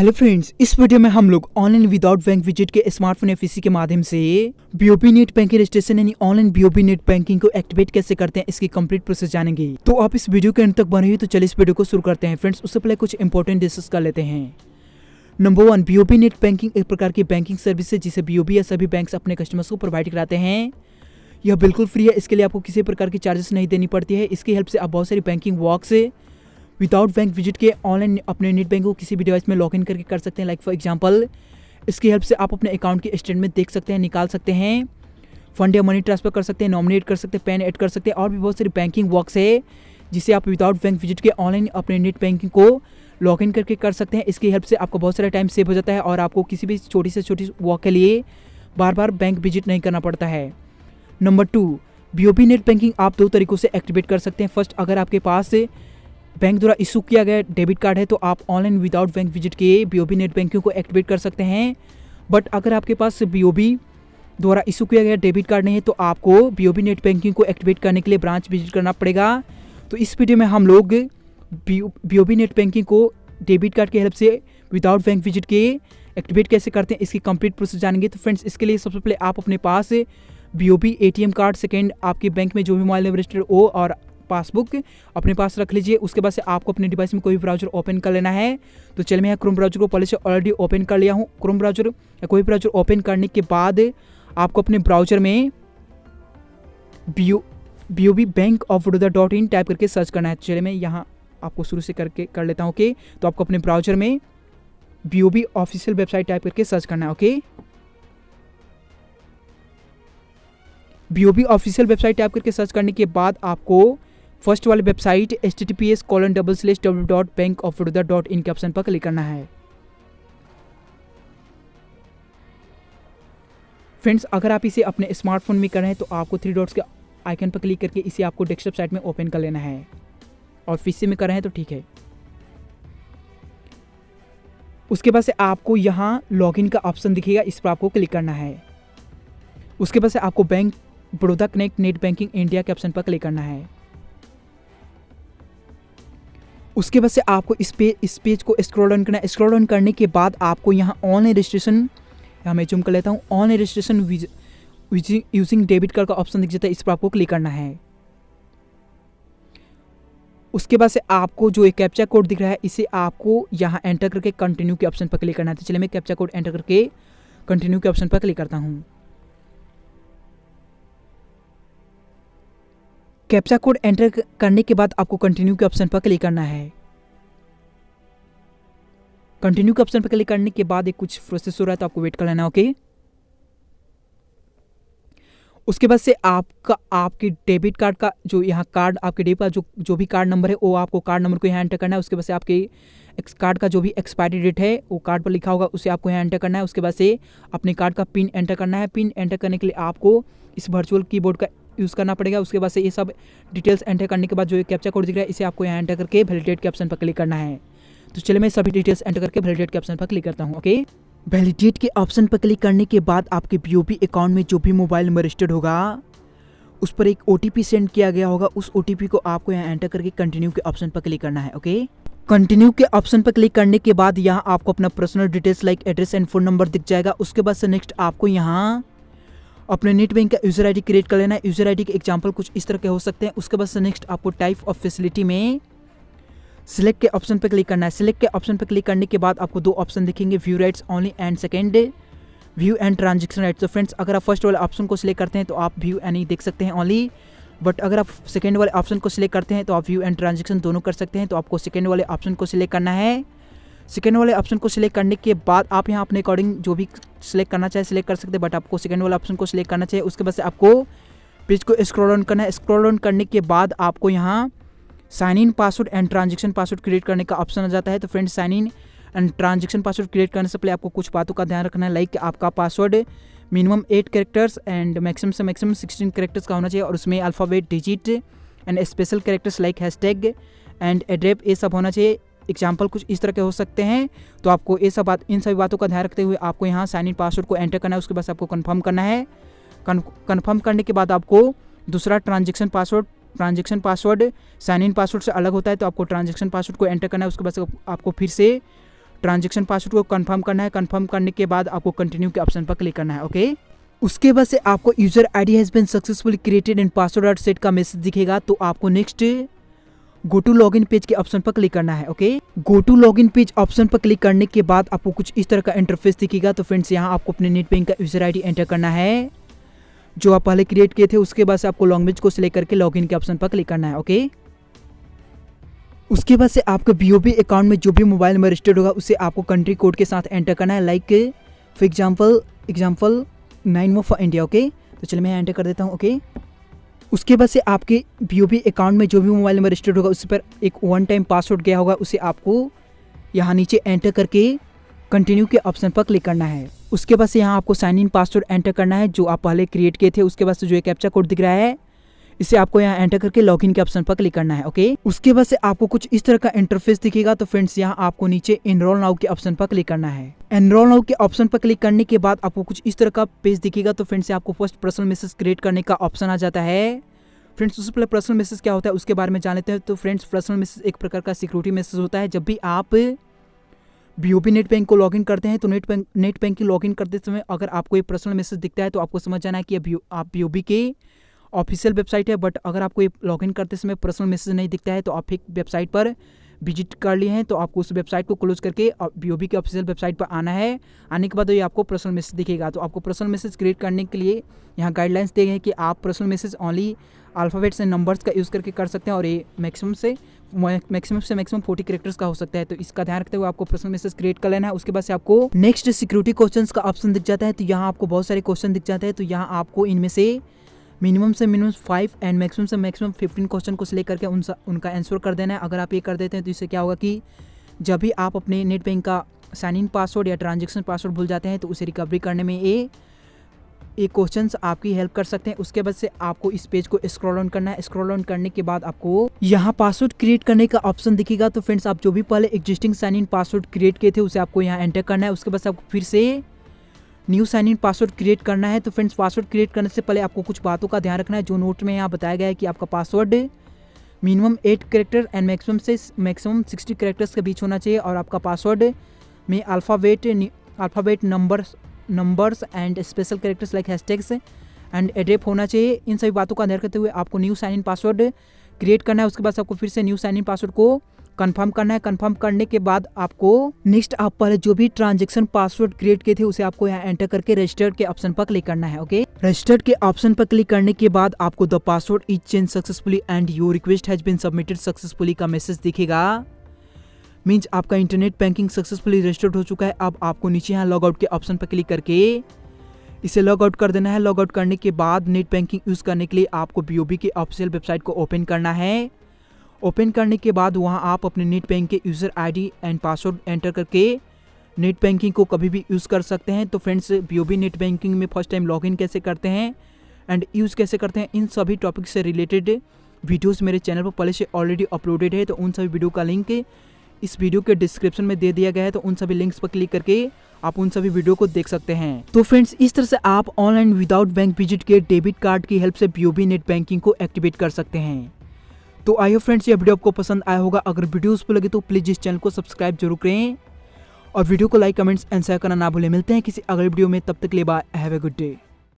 Hello friends, इस video में हम लोग ऑनलाइन विदाउट बैंक विजिट के स्मार्टफोन या पीसी के माध्यम से बीओबी नेट बैंकिंग रजिस्ट्रेशन यानी ऑनलाइन बीओबी नेट बैंकिंग को एक्टिवेट कैसे करते हैं इसकी कंप्लीट प्रोसेस जानेंगे। तो आप इस वीडियो के अंत तक बने हुए तो चलिए इस वीडियो को शुरू करते हैं। फ्रेंड्स, उससे पहले कुछ इंपॉर्टेंट डिस्कस कर लेते हैं। नंबर 1, बीओबी नेट बैंकिंग एक प्रकार की बैंकिंग सर्विस है जिसे बीओबी या सभी बैंक अपने कस्टमर्स को प्रोवाइड कराते हैं। यह बिल्कुल फ्री है, इसके लिए आपको किसी प्रकार की चार्जेस नहीं देनी पड़ती है। इसकी हेल्प से आप बहुत सारी बैंकिंग वर्क से विदाउट बैंक विजिट के ऑनलाइन अपने नेट बैंक को किसी भी डिवाइस में लॉगिन करके कर सकते हैं। लाइक फॉर एग्जांपल, इसकी हेल्प से आप अपने अकाउंट की स्टेटमेंट देख सकते हैं, निकाल सकते हैं, फंड या मनी ट्रांसफर कर सकते हैं, नॉमिनेट कर सकते हैं, पैन ऐड कर सकते हैं और भी बहुत सारी बैंकिंग वर्क्स है जिसे आप विदाउट बैंक विजिट के ऑनलाइन अपने नेट बैंकिंग को लॉगिन करके कर सकते हैं। इसकी हेल्प से आपको बहुत सारा टाइम सेव हो जाता है और आपको किसी भी छोटी से छोटी वर्क के लिए बार बार बैंक विजिट नहीं करना पड़ता है। नंबर 2, बीओबी नेट बैंकिंग आप 2 तरीकों से एक्टिवेट कर सकते हैं। फर्स्ट, अगर आपके पास बैंक द्वारा इशू किया गया डेबिट कार्ड है तो आप ऑनलाइन विदाउट बैंक विजिट के बीओबी नेट बैंकिंग को एक्टिवेट कर सकते हैं। बट अगर आपके पास बीओबी द्वारा इशू किया गया डेबिट कार्ड नहीं है तो आपको बीओबी नेट बैंकिंग को एक्टिवेट करने के लिए ब्रांच विजिट करना पड़ेगा। तो इस वीडियो में हम लोग बीओबी नेट बैंकिंग को डेबिट कार्ड की हेल्प से विदाउट बैंक विजिट के एक्टिवेट कैसे करते हैं इसकी कंप्लीट प्रोसेस जानेंगे। तो फ्रेंड्स, इसके लिए सबसे पहले आप अपने पास बीओबी एटीएम कार्ड, सेकेंड आपके बैंक में जो भी मोबाइल नंबर रजिस्टर्ड हो और पासबुक अपने पास रख लीजिए। उसके बाद से आपको अपने डिवाइस में कोई भी ब्राउजर ओपन कर लेना है। तो चलिए, मैं क्रोम ब्राउजर को पहले से ऑलरेडी ओपन कर लिया हूँ। क्रोम ब्राउजर या कोई ब्राउजर ओपन करने के बाद आपको अपने ब्राउजर में बीओबी बैंक ऑफ बड़ौदा.in टाइप करके सर्च करना है। चलिए, मैं यहाँ आपको शुरू से करके कर लेता हूँ। ओके, तो आपको अपने ब्राउजर में बीओबी ऑफिशियल वेबसाइट टाइप करके सर्च करना है। Okay, BOB official website type करके सर्च करने के बाद आपको फर्स्ट वाली वेबसाइट https://www.bankofbaroda.in के ऑप्शन पर क्लिक करना है। फ्रेंड्स, अगर आप इसे अपने स्मार्टफोन में कर रहे हैं तो आपको 3 डॉट्स के आइकन पर क्लिक करके इसे आपको डेस्कटॉप साइट में ओपन कर लेना है और पीसी में कर रहे हैं तो ठीक है। उसके बाद से आपको यहाँ लॉगिन का ऑप्शन दिखेगा, इस पर आपको क्लिक करना है। उसके बाद से आपको bank Baroda connect net banking India के ऑप्शन पर क्लिक करना है। उसके बाद से आपको इस पेज को स्क्रॉल डाउन करना है। स्क्रॉल डाउन करने के बाद आपको यहाँ ऑनलाइन रजिस्ट्रेशन, यहाँ मैं जूम कर लेता हूँ, online registration using debit card का ऑप्शन दिख जाता है, इस पर आपको क्लिक करना है। उसके बाद से आपको जो एक कैप्चा कोड दिख रहा है इसे आपको यहाँ एंटर करके कंटिन्यू के ऑप्शन पर क्लिक करना है। तो चलिए, मैं कैप्चा कोड एंटर करके कंटिन्यू के ऑप्शन पर क्लिक करता हूँ। कैप्चा कोड एंटर करने के बाद आपको कंटिन्यू के ऑप्शन पर क्लिक करना है। कंटिन्यू के ऑप्शन पर क्लिक करने के बाद एक कुछ प्रोसेस हो रहा है तो आपको वेट कर लेना। ओके, उसके बाद से आपके डेबिट कार्ड का जो यहाँ कार्ड आपके डेबिट का जो भी कार्ड नंबर है वो आपको कार्ड नंबर को यहाँ एंटर करना है। उसके बाद से आपके कार्ड का जो भी एक्सपायरी डेट है वो कार्ड पर लिखा होगा उसे आपको यहाँ एंटर करना है। उसके बाद से अपने कार्ड का पिन एंटर करना है। पिन एंटर करने के लिए आपको इस वर्चुअल कीबोर्ड का यूज़ करना पड़ेगा। उसके बाद से ये सब डिटेल्स एंटर करने के बाद जो कैप्चा कोड दिख रहा है इसे आपको यहाँ एंटर करके वैलिडेट के ऑप्शन पर क्लिक करना है। तो चलिए, मैं सभी डिटेल्स एंटर करके वैलिडेट के ऑप्शन पर क्लिक करता हूँ। ओके, वैलिडेट के ऑप्शन पर क्लिक करने के बाद आपके बीओबी अकाउंट में जो भी मोबाइल नंबर रजिस्टर्ड होगा उस पर एक ओटीपी सेंड किया गया होगा। उस ओटीपी को आपको यहाँ एंटर करके कंटिन्यू के ऑप्शन पर क्लिक करना है। ओके, कंटिन्यू के ऑप्शन पर क्लिक करने के बाद यहाँ आपको अपना personal details like address and phone number दिख जाएगा। उसके बाद से नेक्स्ट आपको यहाँ अपने नेट बैंक का यूजर आईडी क्रिएट कर लेना है। यूजर आईडी के एग्जांपल कुछ इस तरह के हो सकते हैं। उसके बाद से नेक्स्ट आपको टाइप ऑफ फैसिलिटी में सिलेक्ट के ऑप्शन पर क्लिक करना है। सिलेक्ट के ऑप्शन पर क्लिक करने के बाद आपको 2 ऑप्शन दिखेंगे, view rights only and second view and transaction rights. तो फ्रेंड्स, अगर आप फर्स्ट वाले ऑप्शन को सिलेक्ट करते हैं तो आप व्यू एंड देख सकते हैं ओनली, बट अगर आप सेकेंड वाले ऑप्शन को सिलेक्ट करते हैं तो आप व्यू एंड ट्रांजेक्शन दोनों कर सकते हैं। तो आपको सेकेंड वाले ऑप्शन को सिलेक्ट करना है। सेकेंड वाले ऑप्शन को सिलेक्ट करने के बाद आप यहाँ अपने अकॉर्डिंग जो भी सिलेक्ट करना चाहे सिलेक्ट कर सकते हैं, बट आपको सेकेंड वाले ऑप्शन को सिलेक्ट करना चाहिए। उसके बाद से आपको पेज को स्क्रॉल डाउन करना है। स्क्रॉल डाउन करने के बाद आपको यहाँ sign in password and transaction password create करने का ऑप्शन आ जाता है। तो friends, sign in and transaction password create करने से पहले आपको कुछ बातों का ध्यान रखना है। लाइक आपका password minimum 8 characters and maximum से मैक्सिमम 16 कैरेक्टर्स का होना चाहिए और उसमें alphabet, digit and special characters like hashtag and एड्रेप ये सब होना चाहिए। एग्जाम्पल कुछ इस तरह के हो सकते हैं। तो आपको इन सभी बातों का ध्यान रखते हुए आपको यहाँ साइन इन पासवर्ड को एंटर करना है। उसके बाद आपको कन्फर्म करना है। कन्फर्म करने के बाद आपको दूसरा transaction password sign in password से अलग होता है, तो आपको ट्रांजेक्शन पासवर्ड को एंटर करना है। उसके बाद आपको फिर से ट्रांजेक्शन पासवर्ड को कंफर्म करना है। कंफर्म करने के बाद आपको कंटिन्यू के ऑप्शन पर क्लिक करना है। ओके, उसके बाद से आपको user ID has been successfully created and password are set का मैसेज दिखेगा। तो आपको next go to login page के ऑप्शन पर क्लिक करना है। Okay, go to login page option पर क्लिक करने के बाद आपको कुछ इस तरह का इंटरफेस दिखेगा। तो फ्रेंड्स यहाँ आपको अपने नेट बैंक का यूजर आईडी एंटर करना है जो आप पहले क्रिएट किए थे। उसके बाद से आपको लैंग्वेज को सिलेक्ट करके लॉगिन के ऑप्शन पर क्लिक करना है। ओके, उसके बाद से आपके BOB अकाउंट में जो भी मोबाइल नंबर रजिस्टर्ड होगा उसे आपको कंट्री कोड के साथ एंटर करना है। Like for example 91 for India. Okay, तो चलिए मैं एंटर कर देता हूँ। ओके, उसके बाद से आपके BOB अकाउंट में जो भी मोबाइल नंबर रजिस्टर्ड होगा उस पर एक वन टाइम पासवर्ड गया होगा, उसे आपको यहाँ नीचे एंटर करके कंटिन्यू के ऑप्शन पर क्लिक करना है। उसके बाद से यहाँ आपको साइन इन पासवर्ड एंटर करना है जो आप पहले क्रिएट किए थे। उसके बाद से जो एक कैप्चा कोड दिख रहा है इसे आपको यहाँ एंटर करके लॉगिन के ऑप्शन पर क्लिक करना है। ओके, उसके बाद से आपको कुछ इस तरह का इंटरफेस दिखेगा। तो फ्रेंड्स यहाँ आपको नीचे एनरोल नाउ के ऑप्शन पर क्लिक करना है। एनरोल नाउ के ऑप्शन पर क्लिक करने के बाद आपको कुछ इस तरह का पेज दिखेगा। तो फ्रेंड्स आपको फर्स्ट पर्सनल मैसेज क्रिएट करने का ऑप्शन आ जाता है। फ्रेंड्स उससे पहले पर्सनल मैसेज क्या होता है उसके बारे में जान लेते हैं। तो फ्रेंड्स पर्सनल मैसेज एक प्रकार का सिक्योरिटी मैसेज होता है। जब भी आप BOB नेट बैंक को लॉगिन करते हैं तो नेट बैंकिंग लॉगिन करते समय अगर आपको ये पर्सनल मैसेज दिखता है तो आपको समझ जाना है कि आप BOB के ऑफिशियल वेबसाइट है। बट अगर आपको ये लॉगिन करते समय पर्सनल मैसेज नहीं दिखता है तो आप एक वेबसाइट पर विजिट कर लिए हैं तो आपको उस वेबसाइट को क्लोज करके BOB के ऑफिशियल वेबसाइट पर आना है। आने के बाद ये आपको पर्सनल मैसेज दिखेगा। तो आपको पर्सनल मैसेज क्रिएट करने के लिए यहाँ गाइडलाइंस दिए हैं कि आप personal message only alphabets and numbers का यूज़ करके कर सकते हैं और ये मैक्सिमम से मैक्सिमम 40 कैरेक्टर्स का हो सकता है। तो इसका ध्यान रखते हुए आपको पर्सनल मैसेज क्रिएट कर लेना है। उसके बाद से आपको नेक्स्ट सिक्योरिटी क्वेश्चंस का ऑप्शन दिख जाता है। तो यहाँ आपको बहुत सारे क्वेश्चन दिख जाते हैं। तो यहाँ आपको इनमें से मिनिमम 5 एंड मैक्सिमम से मैक्सिमम 15 क्वेश्चन को सिलेक्ट करके उनका आंसर कर देना है। अगर आप ये कर देते हैं तो इससे क्या होगा कि जब भी आप अपने नेट बैंक का साइन इन पासवर्ड या ट्रांजेक्शन पासवर्ड भूल जाते हैं तो उसे रिकवरी करने में ये क्वेश्चंस आपकी हेल्प कर सकते हैं। उसके बाद से आपको इस पेज को स्क्रॉल डाउन करना है। स्क्रॉल डाउन करने के बाद आपको यहाँ पासवर्ड क्रिएट करने का ऑप्शन दिखेगा। तो फ्रेंड्स आप जो भी पहले existing sign in password create किए थे उसे आपको यहाँ एंटर करना है। उसके बाद से आपको फिर से new sign in password create करना है। तो फ्रेंड्स पासवर्ड क्रिएट करने से पहले आपको कुछ बातों का ध्यान रखना है जो नोट में यहाँ बताया गया है कि आपका password minimum 8 character and maximum 60 characters के बीच होना चाहिए और आपका पासवर्ड में alphabet numbers and special characters like hashtags and एड्रेप होना चाहिए। इन सभी बातों का ध्यान रखते हुए आपको new sign in password create करना है। उसके बाद आपको फिर से न्यू साइन इन पासवर्ड को कंफर्म करना है। कंफर्म करने के बाद आपको नेक्स्ट आप पहले जो भी ट्रांजेक्शन पासवर्ड क्रिएट किए थे उसे आपको यहाँ एंटर करके रजिस्टर्ड के ऑप्शन पर क्लिक करना है। ओके, रजिस्टर्ड के ऑप्शन पर क्लिक करने के बाद आपको the password is change successfully and your request has been submitted successfully का मैसेज दिखेगा। मीन्स आपका इंटरनेट बैंकिंग सक्सेसफुली रजिस्टर्ड हो चुका है। अब आपको नीचे यहाँ लॉग आउट के ऑप्शन पर क्लिक करके इसे लॉग आउट कर देना है। लॉग आउट करने के बाद नेट बैंकिंग यूज़ करने के लिए आपको BOB के ऑफिशियल वेबसाइट को ओपन करना है। ओपन करने के बाद वहां आप अपने नेट बैंक के user ID and password enter करके नेट बैंकिंग को कभी भी यूज़ कर सकते हैं। तो फ्रेंड्स BOB नेट बैंकिंग में फर्स्ट टाइम लॉगिन कैसे करते हैं एंड यूज़ कैसे करते हैं इन सभी टॉपिक से रिलेटेड वीडियोस मेरे चैनल पर पहले से ऑलरेडी अपलोडेड है। तो उन सभी वीडियो का लिंक इस वीडियो के डिस्क्रिप्शन में दे दिया गया है। तो उन सभी लिंक्स पर क्लिक करके आप उन सभी वीडियो को देख सकते हैं। तो फ्रेंड्स इस तरह से आप ऑनलाइन विदाउट बैंक विजिट के डेबिट कार्ड की हेल्प से BOB नेट बैंकिंग को एक्टिवेट कर सकते हैं। तो आई होप फ्रेंड्स ये वीडियो आपको पसंद आया होगा। अगर वीडियो यूजफुल लगे तो प्लीज इस चैनल को सब्सक्राइब जरूर करें और वीडियो को लाइक कमेंट्स एंड शेयर करना ना भूलें। मिलते हैं किसी अगले वीडियो में, तब तक के लिए bye, have a good day.